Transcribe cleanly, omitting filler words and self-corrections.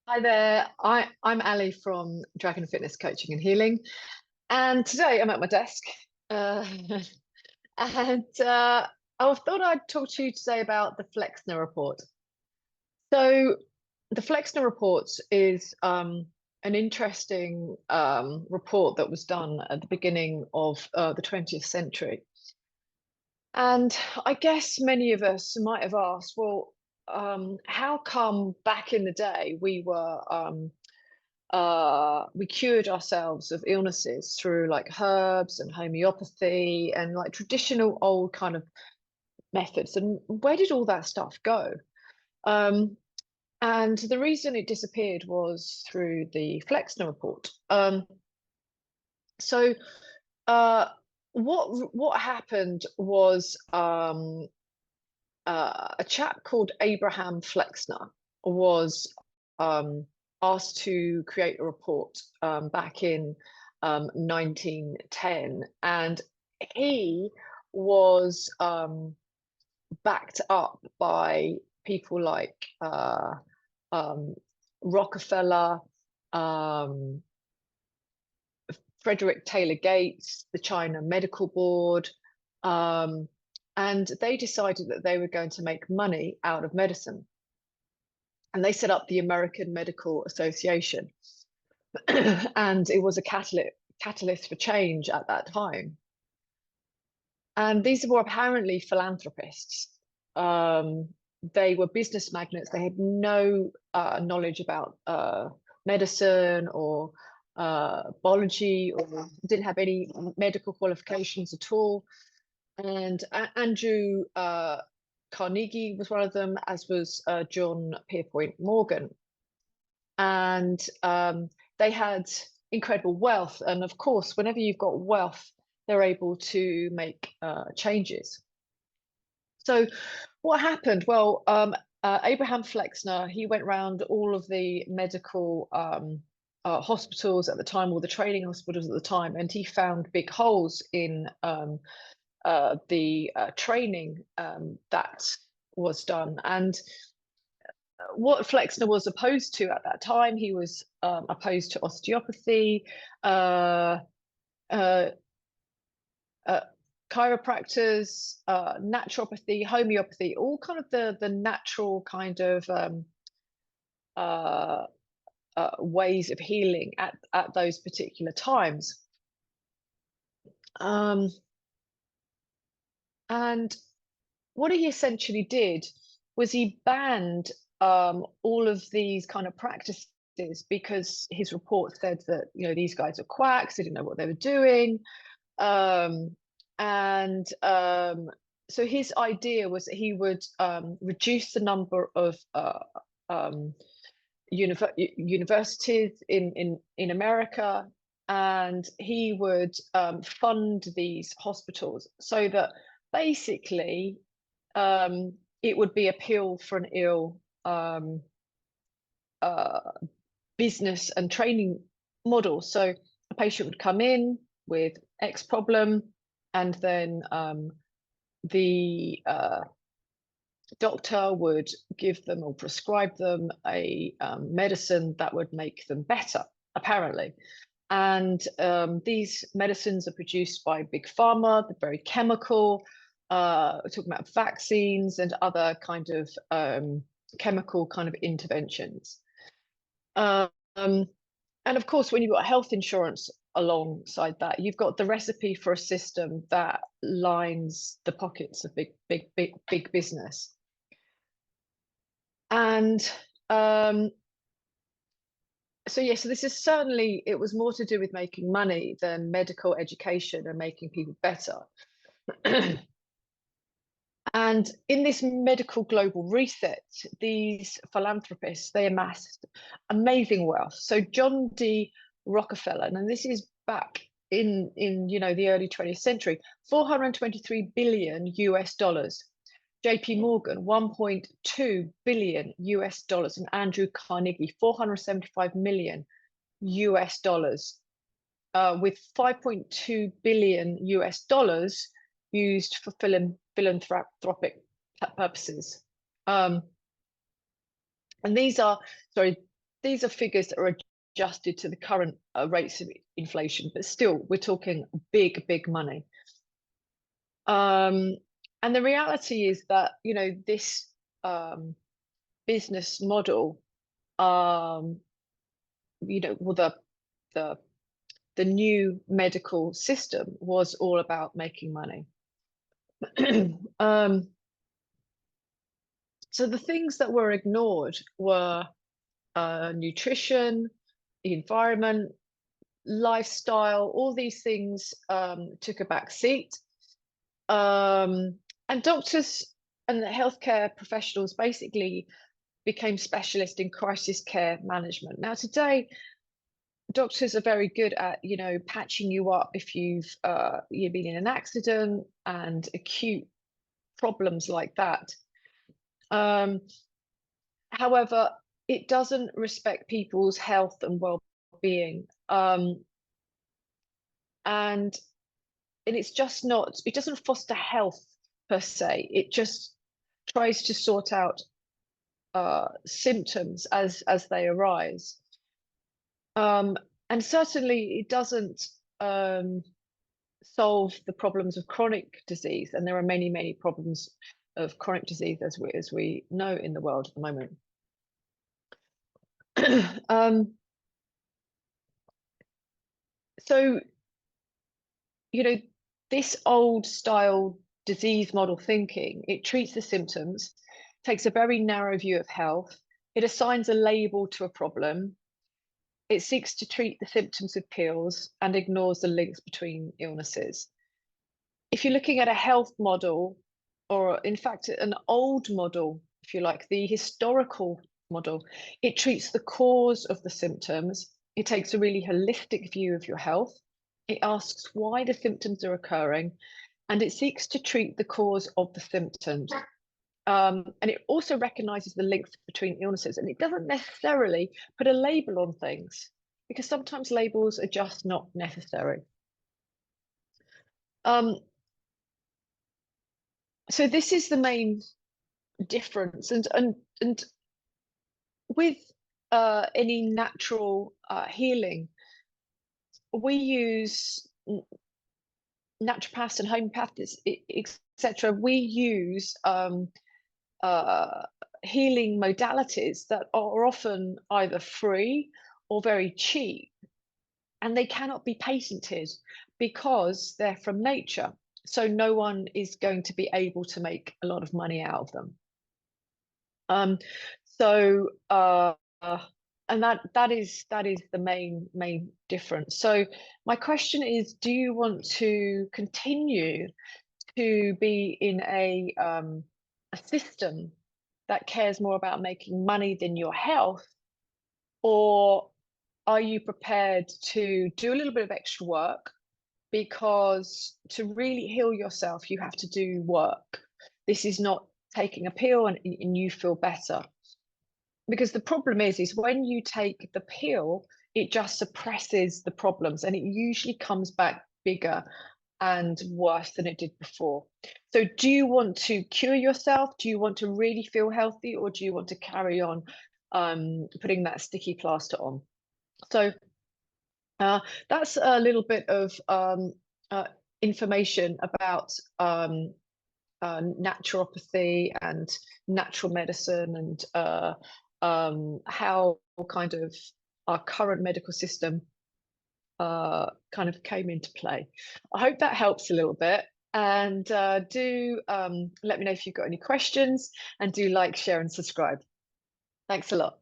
Hi there. I'm Ali from Dragon Fitness Coaching and Healing, and today I'm at my desk, uh, and I thought I'd talk to you today about the Flexner report. So, the Flexner report is an interesting report that was done at the beginning of the 20th century, and I guess many of us might have asked, well, how come back in the day we cured ourselves of illnesses through like herbs and homeopathy and like traditional old kind of methods, and where did all that stuff go? um, and the reason it disappeared was through the Flexner report. So uh, what happened was a chap called Abraham Flexner was um, asked to create a report back in 1910, and he was backed up by people like um, Rockefeller, um, Frederick Taylor Gates, the China Medical Board, um, and they decided that they were going to make money out of medicine. And they set up the American Medical Association. And it was a catalyst for change at that time. And these were apparently philanthropists. They were business magnates. They had no knowledge about medicine or biology, or didn't have any medical qualifications at all. And Andrew Carnegie was one of them, as was John Pierpont Morgan. And they had incredible wealth. And of course, whenever you've got wealth, they're able to make changes. So what happened? Well, Abraham Flexner, he went around all of the medical hospitals at the time, or the training hospitals at the time, and he found big holes in the training that was done. And what Flexner was opposed to at that time, he was opposed to osteopathy, uh, uh, uh, chiropractors, naturopathy, homeopathy, all kind of the natural kind of uh, ways of healing at those particular times. And what he essentially did was he banned all of these kind of practices, because his report said that, you know, these guys are quacks, they didn't know what they were doing. Um, and so his idea was that he would reduce the number of universities in America, and he would fund these hospitals so that basically it would be a pill for an ill uh, business and training model. So a patient would come in with X problem, and then the doctor would give them or prescribe them a medicine that would make them better, apparently. And these medicines are produced by big pharma. They're very chemical. We're talking about vaccines and other kind of chemical kind of interventions. Um, and of course, when you've got health insurance alongside that, you've got the recipe for a system that lines the pockets of big business. And so yeah, so this is certainly, it was more to do with making money than medical education and making people better. And in this medical global reset, these philanthropists, they amassed amazing wealth. So John D. Rockefeller, and this is back in you know, the early 20th century, 423 billion US dollars. JP Morgan, 1.2 billion US dollars, and Andrew Carnegie, 475 million US dollars, with 5.2 billion US dollars used for philanthropic purposes. And these are, sorry, these are figures that are adjusted to the current rates of inflation, but still, we're talking big money. And the reality is that, you know, this business model, you know, well, the new medical system was all about making money. So the things that were ignored were nutrition, the environment, lifestyle. All these things took a back seat. And doctors and the healthcare professionals basically became specialists in crisis care management. Now, today, doctors are very good at, you know, patching you up if you've been in an accident and acute problems like that. However, it doesn't respect people's health and well-being, and it's just not. It doesn't foster health per se. It just tries to sort out symptoms as they arise. And certainly it doesn't solve the problems of chronic disease, and there are many problems of chronic disease as we know in the world at the moment. So, you know, this old style disease model thinking, it treats the symptoms, takes a very narrow view of health, it assigns a label to a problem, it seeks to treat the symptoms with pills and ignores the links between illnesses. If you're looking at a health model, or in fact, an old model, if you like, the historical model, it treats the cause of the symptoms. It takes a really holistic view of your health. It asks why the symptoms are occurring, and it seeks to treat the cause of the symptoms. And it also recognizes the links between illnesses, and it doesn't necessarily put a label on things, because sometimes labels are just not necessary. So this is the main difference, and with any natural healing, we use naturopaths and homeopaths, etc. We use healing modalities that are often either free or very cheap, and they cannot be patented because they're from nature. So no one is going to be able to make a lot of money out of them. And that is the main difference. So my question is, do you want to continue to be in a system that cares more about making money than your health, or are you prepared to do a little bit of extra work? Because to really heal yourself, you have to do work. This is not taking a pill and you feel better. Because the problem is when you take the pill, it just suppresses the problems, and it usually comes back bigger and worse than it did before. So do you want to cure yourself? Do you want to really feel healthy, or do you want to carry on putting that sticky plaster on? So that's a little bit of information about naturopathy and natural medicine, and how kind of our current medical system kind of came into play. I hope that helps a little bit, and do let me know if you've got any questions, and do like, share and subscribe. Thanks a lot.